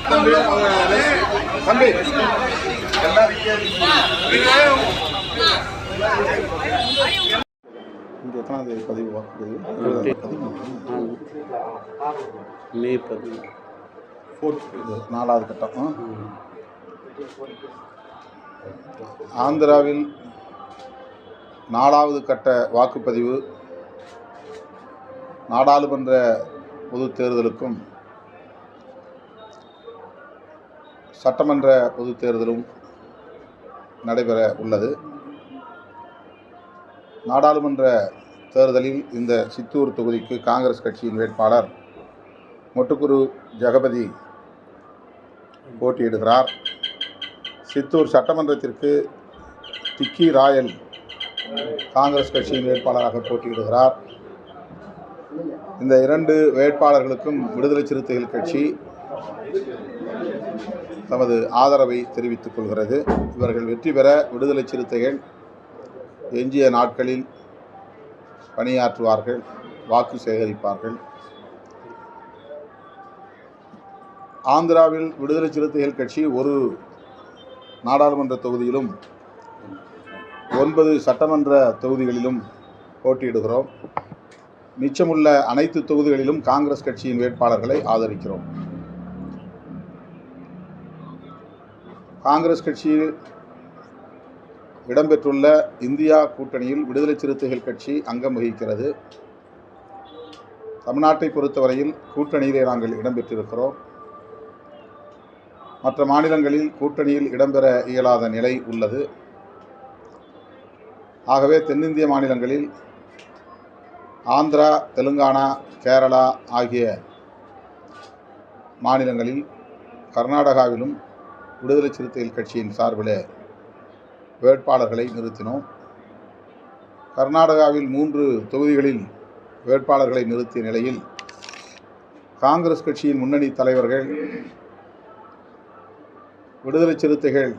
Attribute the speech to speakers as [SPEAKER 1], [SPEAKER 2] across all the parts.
[SPEAKER 1] தம்பி இங்கே எத்தனாவது பதிவு வாக்குறது?
[SPEAKER 2] மே 10
[SPEAKER 1] 4வது கட்டம். ஆந்திராவில் 4வது கட்ட வாக்குப்பதிவு நாடாளுமன்ற பொதுத் தேர்தலுக்கும் சட்டமன்ற பொதுத் தேர்தலும் நடைபெற உள்ளது. நாடாளுமன்ற தேர்தலில் இந்த சித்தூர் தொகுதிக்கு காங்கிரஸ் கட்சியின் வேட்பாளர் மொட்டுக்குரு ஜெகபதி போட்டியிடுகிறார். சித்தூர் சட்டமன்றத்திற்கு டிக்கி ராயல் காங்கிரஸ் கட்சியின் வேட்பாளராக போட்டியிடுகிறார். இந்த 2 வேட்பாளர்களுக்கும் விடுதலை சிறுத்தைகள் கட்சி தமது ஆதரவை தெரிவித்துக் கொள்கிறது. இவர்கள் வெற்றி பெற விடுதலை சிறுத்தைகள் எஞ்சிய நாட்களில் பணியாற்றுவார்கள், வாக்கு சேகரிப்பார்கள். ஆந்திராவில் விடுதலை சிறுத்தைகள் கட்சி ஒரு நாடாளுமன்ற தொகுதியிலும் 9 சட்டமன்ற தொகுதிகளிலும் போட்டியிடுகிறோம். மிச்சமுள்ள அனைத்து தொகுதிகளிலும் காங்கிரஸ் கட்சியின் வேட்பாளர்களை ஆதரிக்கிறோம். காங்கிரஸ் கட்சியில் இடம்பெற்றுள்ள இந்தியா கூட்டணியில் விடுதலை சிறுத்தைகள் கட்சி அங்கம் வகிக்கிறது. தமிழ்நாட்டை பொறுத்தவரையில் கூட்டணியிலே நாங்கள் இடம்பெற்றிருக்கிறோம். மற்ற மாநிலங்களில் கூட்டணியில் இடம்பெற இயலாத நிலை உள்ளது. ஆகவே தென்னிந்திய மாநிலங்களில் ஆந்திரா, தெலுங்கானா, கேரளா ஆகிய மாநிலங்களில் கர்நாடகாவிலும் விடுதலை சிறுத்தைகள் கட்சியின் சார்பில் வேட்பாளர்களை நிறுத்தினோம். கர்நாடகாவில் 3 தொகுதிகளில் வேட்பாளர்களை நிறுத்திய நிலையில் காங்கிரஸ் கட்சியின் முன்னணி தலைவர்கள் விடுதலை சிறுத்தைகள்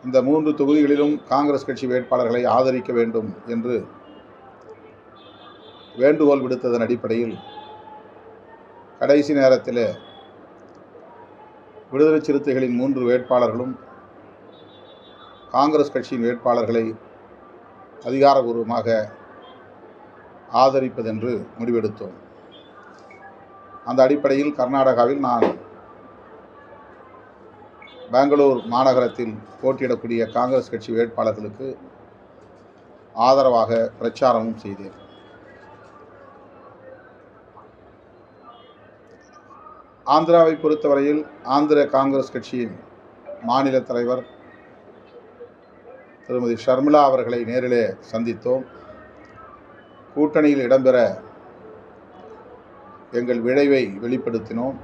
[SPEAKER 1] இந்த 3 தொகுதிகளிலும் காங்கிரஸ் கட்சி வேட்பாளர்களை ஆதரிக்க வேண்டும் என்று வேண்டுகோள் விடுத்ததன் அடிப்படையில் கடைசி நேரத்தில் விடுதலை சிறுத்தைகளின் 3 வேட்பாளர்களும் காங்கிரஸ் கட்சியின் வேட்பாளர்களை அதிகாரபூர்வமாக ஆதரிப்பதென்று முடிவெடுத்தோம். அந்த அடிப்படையில் கர்நாடகாவில் நான் பெங்களூர் மாநகரத்தில் போட்டியிடக்கூடிய காங்கிரஸ் கட்சி வேட்பாளர்களுக்கு ஆதரவாக பிரச்சாரமும் செய்தேன். ஆந்திராவை பொறுத்தவரையில் ஆந்திர காங்கிரஸ் கட்சியின் மாநில தலைவர் திருமதி ஷர்மிளா அவர்களை நேரிலே சந்தித்தோம். கூட்டணியில் இடம்பெற எங்கள் விழைவை வெளிப்படுத்தினோம்.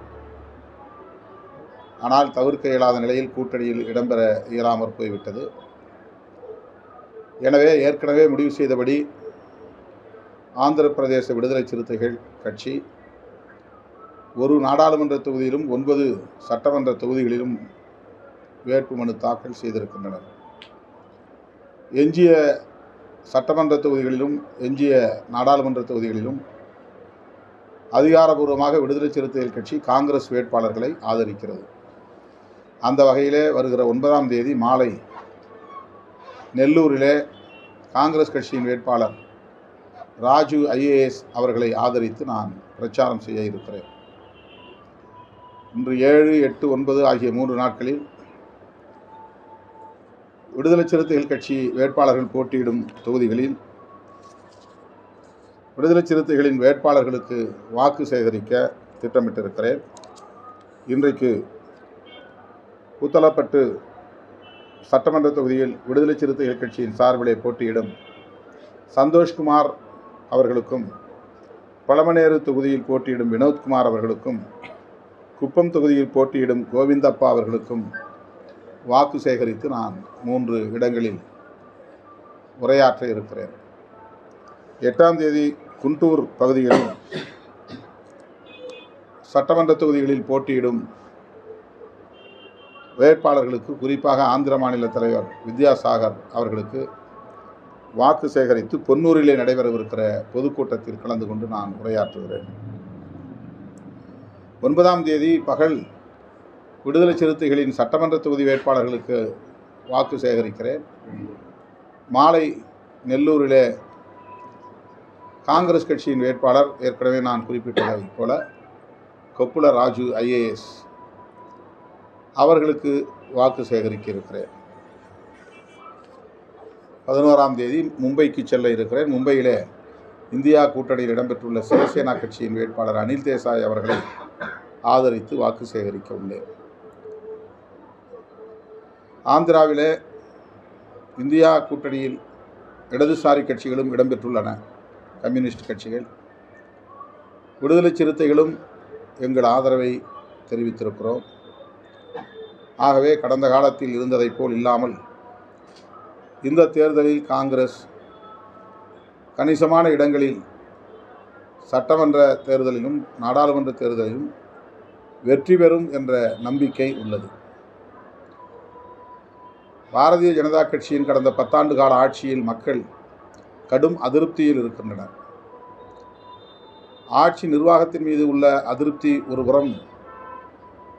[SPEAKER 1] ஆனால் தவிர்க்க இயலாத நிலையில் கூட்டணியில் இடம்பெற இயலாமற் போய்விட்டது. எனவே ஏற்கனவே முடிவு செய்தபடி ஆந்திர பிரதேச விடுதலை சிறுத்தைகள் கட்சி ஒரு நாடாளுமன்ற தொகுதியிலும் 9 சட்டமன்ற தொகுதிகளிலும் வேட்புமனு தாக்கல் செய்திருக்கின்றனர். எஞ்சிய சட்டமன்ற தொகுதிகளிலும் எஞ்சிய நாடாளுமன்ற தொகுதிகளிலும் அதிகாரபூர்வமாக விடுதலை சிறுத்தைகள் கட்சி காங்கிரஸ் வேட்பாளர்களை ஆதரிக்கிறது. அந்த வகையிலே வருகிற 9ஆம் தேதி மாலை நெல்லூரிலே காங்கிரஸ் கட்சியின் வேட்பாளர் ராஜு IAS அவர்களை ஆதரித்து நான் பிரச்சாரம் செய்ய இருக்கிறேன். இன்று 7, 8, 9 ஆகிய 3 நாட்களில் விடுதலை சிறுத்தைகள் கட்சி வேட்பாளர்கள் போட்டியிடும் தொகுதிகளில் விடுதலை சிறுத்தைகளின் வேட்பாளர்களுக்கு வாக்கு சேகரிக்க திட்டமிட்டிருக்கிறேன். இன்றைக்கு புத்தளப்பட்டு சட்டமன்ற தொகுதியில் விடுதலை சிறுத்தைகள் கட்சியின் சார்பிலே போட்டியிடும் சந்தோஷ்குமார் அவர்களுக்கும், பழமநேரு தொகுதியில் போட்டியிடும் வினோத்குமார் அவர்களுக்கும், குப்பம் தொகுதியில் போட்டியிடும் கோவிந்தப்பா அவர்களுக்கும் வாக்கு சேகரித்து நான் 3 இடங்களில் உரையாற்ற இருக்கிறேன். 8ஆம் தேதி குண்டூர் பகுதிகளில் சட்டமன்ற தொகுதிகளில் போட்டியிடும் வேட்பாளர்களுக்கு, குறிப்பாக ஆந்திர மாநில தலைவர் வித்யாசாகர் அவர்களுக்கு வாக்கு சேகரித்து பொன்னூரிலே நடைபெறவிருக்கிற பொதுக்கூட்டத்தில் கலந்து கொண்டு நான் உரையாற்றுகிறேன். 9ஆம் தேதி பகல் விடுதலை சிறுத்தைகளின் சட்டமன்ற தொகுதி வேட்பாளர்களுக்கு வாக்கு சேகரிக்கிறேன். மாலை நெல்லூரிலே காங்கிரஸ் கட்சியின் வேட்பாளர் ஏற்கனவே நான் குறிப்பிட்டதைப் போல கொப்புள ராஜு IAS அவர்களுக்கு வாக்கு சேகரிக்க இருக்கிறேன். 11ஆம் தேதி மும்பைக்கு செல்ல இருக்கிறேன். மும்பையிலே இந்தியா கூட்டணியில் இடம்பெற்றுள்ள சிவசேனா கட்சியின் வேட்பாளர் அனில் தேசாய் அவர்களை ஆதரித்து வாக்கு சேகரிக்க உள்ளேன். ஆந்திராவிலே இந்தியா கூட்டணியில் இடதுசாரி கட்சிகளும் இடம்பெற்றுள்ளன. கம்யூனிஸ்ட் கட்சிகள், விடுதலை சிறுத்தைகளும் எங்கள் ஆதரவை தெரிவித்திருக்கிறோம். ஆகவே கடந்த காலத்தில் இருந்ததைப் போல் இல்லாமல் இந்த தேர்தலில் காங்கிரஸ் கணிசமான இடங்களில் சட்டமன்ற தேர்தலிலும் நாடாளுமன்ற தேர்தலிலும் வெற்றி பெறும் என்ற நம்பிக்கை உள்ளது. பாரதிய ஜனதா கட்சியின் கடந்த 10 ஆண்டு கால ஆட்சியில் மக்கள் கடும் அதிருப்தியில் இருக்கின்றனர். ஆட்சி நிர்வாகத்தின் மீது உள்ள அதிருப்தி ஒருபுறம்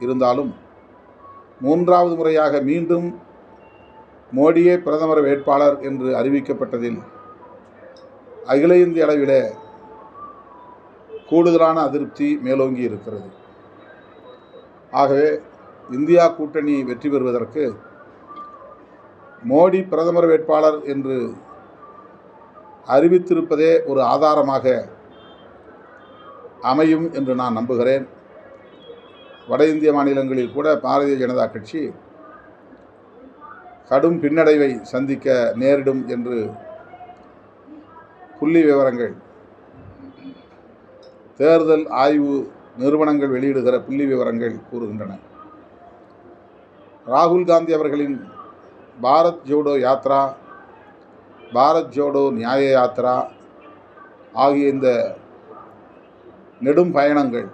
[SPEAKER 1] இருந்தாலும் 3வது முறையாக மீண்டும் மோடியே பிரதமர் வேட்பாளர் என்று அறிவிக்கப்பட்டதில் அகில இந்திய அளவிலே கூடுதலான அதிருப்தி மேலோங்கி இருக்கிறது. ஆகவே இந்தியா கூட்டணி வெற்றி பெறுவதற்கு மோடி பிரதமர் வேட்பாளர் என்று அறிவித்திருப்பதே ஒரு ஆதாரமாக அமையும் என்று நான் நம்புகிறேன். வட இந்திய மாநிலங்களில் கூட பாரதிய ஜனதா கட்சி கடும் பின்னடைவை சந்திக்க நேரிடும் என்று புள்ளி விவரங்கள், தேர்தல் ஆய்வு நிறுவனங்கள் வெளியிடுகிற புள்ளி விவரங்கள் கூறுகின்றன. ராகுல் காந்தி அவர்களின் பாரத் ஜோடோ யாத்ரா, பாரத் ஜோடோ நியாய யாத்ரா ஆகிய இந்த நெடும் பயணங்கள்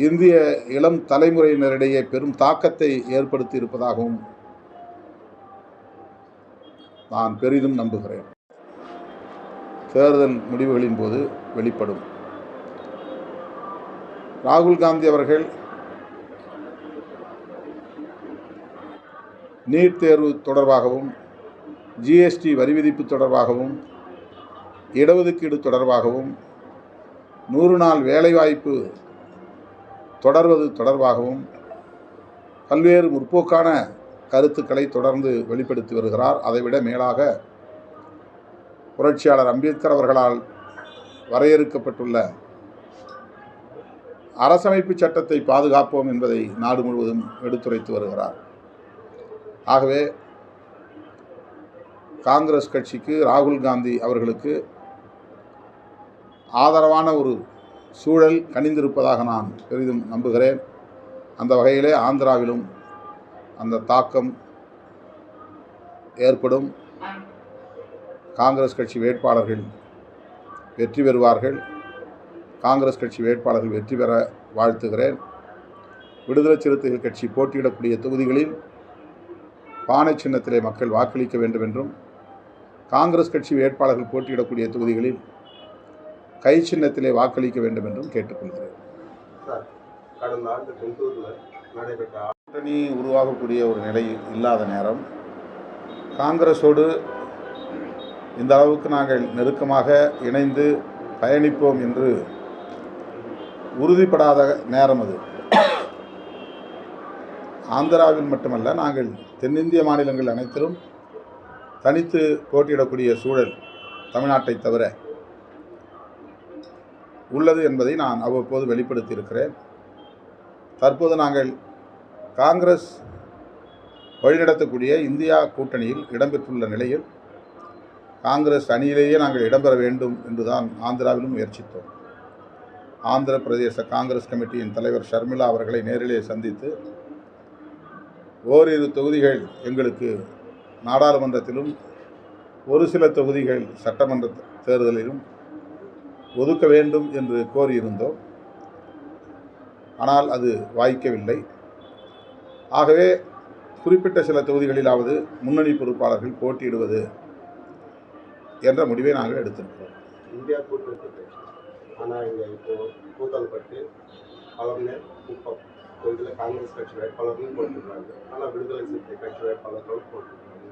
[SPEAKER 1] இந்திய இளம் தலைமுறையினரிடையே பெரும் தாக்கத்தை ஏற்படுத்தி இருப்பதாகவும் நான் பெரிதும் நம்புகிறேன். தேர்தல் முடிவுகளின் போது வெளிப்படும். ராகுல் காந்தி அவர்கள் நீட் தேர்வு தொடர்பாகவும், GST வரி விதிப்பு தொடர்பாகவும், இடஒதுக்கீடு தொடர்பாகவும், 100 நாள் வேலைவாய்ப்பு தொடர்வது தொடர்பாகவும் பல்வேறு முற்போக்கான கருத்துக்களை தொடர்ந்து வெளிப்படுத்தி வருகிறார். அதைவிட மேலாக புரட்சியாளர் அம்பேத்கர் அவர்களால் வரையறுக்கப்பட்டுள்ள அரசமைப்பு சட்டத்தை பாதுகாப்போம் என்பதை நாடு முழுவதும் எடுத்துரைத்து வருகிறார். ஆகவே காங்கிரஸ் கட்சிக்கு, ராகுல் காந்தி அவர்களுக்கு ஆதரவான ஒரு சூழல் கனிந்திருப்பதாக நான் பெரிதும் நம்புகிறேன். அந்த வகையிலே ஆந்திராவிலும் அந்த தாக்கம் ஏற்படும். காங்கிரஸ் கட்சி வேட்பாளர்கள் வெற்றி பெறுவார்கள். காங்கிரஸ் கட்சி வேட்பாளர்கள் வெற்றி பெற வாழ்த்துகிறேன். விடுதலை சிறுத்தைகள் கட்சி போட்டியிடக்கூடிய தொகுதிகளில் பானை சின்னத்திலே மக்கள் வாக்களிக்க வேண்டும் என்றும், காங்கிரஸ் கட்சி வேட்பாளர்கள் போட்டியிடக்கூடிய தொகுதிகளில் கை சின்னத்திலே வாக்களிக்க வேண்டும் என்றும் கேட்டுக்கொள்கிறேன்.
[SPEAKER 2] கடந்த ஆண்டு குண்டூரில் நடைபெற்ற
[SPEAKER 1] கூட்டணி உருவாகக்கூடிய ஒரு நிலை இல்லாத நேரம், காங்கிரஸோடு இந்த அளவுக்கு நாங்கள் நெருக்கமாக இணைந்து பயணிப்போம் என்று உறுதிப்படாத நேரம் அது. ஆந்திராவில் மட்டுமல்ல, நாங்கள் தென்னிந்திய மாநிலங்கள் அனைத்திலும் தனித்து போட்டியிடக்கூடிய சூழல் தமிழ்நாட்டை தவிர உள்ளது என்பதை நான் அவ்வப்போது வெளிப்படுத்தி இருக்கிறேன். தற்போது நாங்கள் காங்கிரஸ் வழிநடத்தக்கூடிய இந்தியா கூட்டணியில் இடம்பெற்றுள்ள நிலையில் காங்கிரஸ் அணியிலேயே நாங்கள் இடம்பெற வேண்டும் என்றுதான் ஆந்திராவிலும் முயற்சித்தோம். ஆந்திர பிரதேச காங்கிரஸ் கமிட்டியின் தலைவர் ஷர்மிளா அவர்களை நேரிலே சந்தித்து ஓரிரு தொகுதிகள் எங்களுக்கு நாடாளுமன்றத்திலும் ஒரு சில தொகுதிகள் சட்டமன்ற தேர்தலிலும் ஒதுக்க வேண்டும் என்று கோரியிருந்தோம். ஆனால் அது வாய்க்கவில்லை. ஆகவே குறிப்பிட்ட சில தொகுதிகளிலாவது முன்னணி பொறுப்பாளர்கள் போட்டியிடுவது என்ற முடிவை நாங்கள் எடுத்திருக்கிறோம்.
[SPEAKER 2] இந்தியா கூட்டணி ஆனால் இங்கே இப்போ கூத்தால்பட்டு பழனியர் குப்பம் தொகுதியில் காங்கிரஸ் கட்சி வேட்பாளர்களும் போட்டிருக்காங்க. ஆனால் விடுதலை சிறுத்தை கட்சி வேட்பாளர்களும் போட்டிருக்காங்க.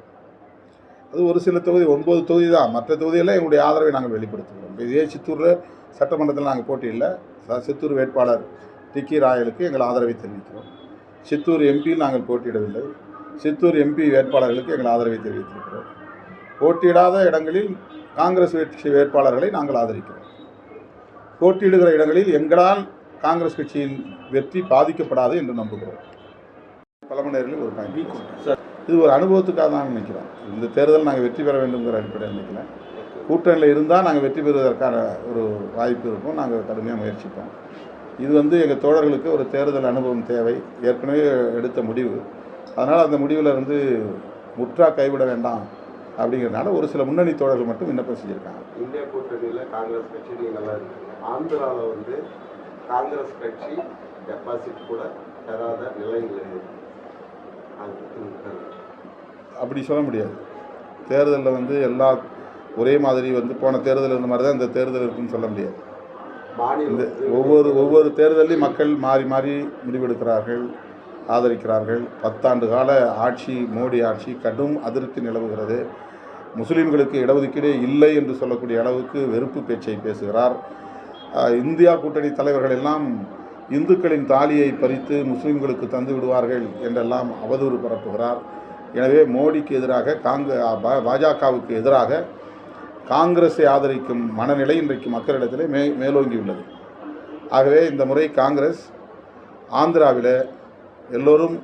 [SPEAKER 1] அது ஒரு சில தொகுதி 9 தொகுதி தான். மற்ற தொகுதிகளில் எங்களுடைய ஆதரவை நாங்கள் வெளிப்படுத்துகிறோம். இப்போ இதே சித்தூரில் சட்டமன்றத்தில் நாங்கள் போட்டியில்லை. சித்தூர் வேட்பாளர் டிக்கி ராயலுக்கு எங்கள் ஆதரவை தெரிவிக்கிறோம். சித்தூர் எம்பியில் நாங்கள் போட்டியிடவில்லை. சித்தூர் எம்பி வேட்பாளர்களுக்கு எங்கள் ஆதரவை தெரிவித்திருக்கிறோம். போட்டியிடாத இடங்களில் காங்கிரஸ் கட்சி வேட்பாளர்களை நாங்கள் ஆதரிக்கிறோம். போட்டியிடுகிற இடங்களில் எங்களால் காங்கிரஸ் கட்சியின் வெற்றி பாதிக்கப்படாது என்று நம்புகிறோம். பழமநேரில் ஒரு பாயிண்ட். இது ஒரு அனுபவத்துக்காக தான் நினைக்கிறோம். இந்த தேர்தல் நாங்கள் வெற்றி பெற வேண்டுங்கிற அடிப்படையில் நினைக்கல. கூட்டணியில் இருந்தால் நாங்கள் வெற்றி பெறுவதற்கான ஒரு வாய்ப்பு இருக்கும். நாங்கள் கடுமையாக முயற்சிப்போம். இது எங்கள் தோழர்களுக்கு ஒரு தேர்தல் அனுபவம் தேவை. ஏற்கனவே எடுத்த முடிவு. அதனால் அந்த முடிவில் இருந்து முற்றா கைவிட வேண்டாம் அப்படிங்கிறதுனால ஒரு சில முன்னணி தோழர்கள் மட்டும் விண்ணப்பம் செஞ்சுருக்காங்க.
[SPEAKER 2] இந்தியா கூட்டணியில் காங்கிரஸ் கட்சி நல்லா இருக்காங்க. ஆந்திராவில் காங்கிரஸ் கட்சி டெபாசிட் கூட பெறாத நிலையில்
[SPEAKER 1] அப்படி சொல்ல முடியாது. தேர்தலில் எல்லா ஒரே மாதிரி போன தேர்தல் இருந்த மாதிரி தான் இந்த தேர்தல் இருக்குன்னு சொல்ல முடியாது. இந்த ஒவ்வொரு தேர்தலையும் மக்கள் மாறி மாறி முடிவெடுக்கிறார்கள், ஆதரிக்கிறார்கள். 10 ஆண்டு கால ஆட்சி, மோடி ஆட்சி கடும் அதிருப்தி நிலவுகிறது. முஸ்லீம்களுக்கு இடஒதுக்கீடு இல்லை என்று சொல்லக்கூடிய அளவுக்கு வெறுப்பு பேச்சை பேசுகிறார். இந்தியா கூட்டணி தலைவர்கள் எல்லாம் இந்துக்களின் தாலியை பறித்து முஸ்லீம்களுக்கு தந்து விடுவார்கள் என்றெல்லாம் அவதூறு பரப்புகிறார். எனவே மோடிக்கு எதிராக பாஜகவுக்கு எதிராக காங்கிரஸை ஆதரிக்கும் மனநிலை இன்றைக்கு மக்களிடத்திலே மேலோங்கியுள்ளது. ஆகவே இந்த முறை காங்கிரஸ் ஆந்திராவில் எல்லோரும்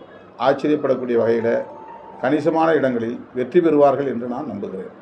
[SPEAKER 1] ஆச்சரியப்படக்கூடிய வகையில் கணிசமான இடங்களில் வெற்றி பெறுவார்கள் என்று நான் நம்புகிறேன்.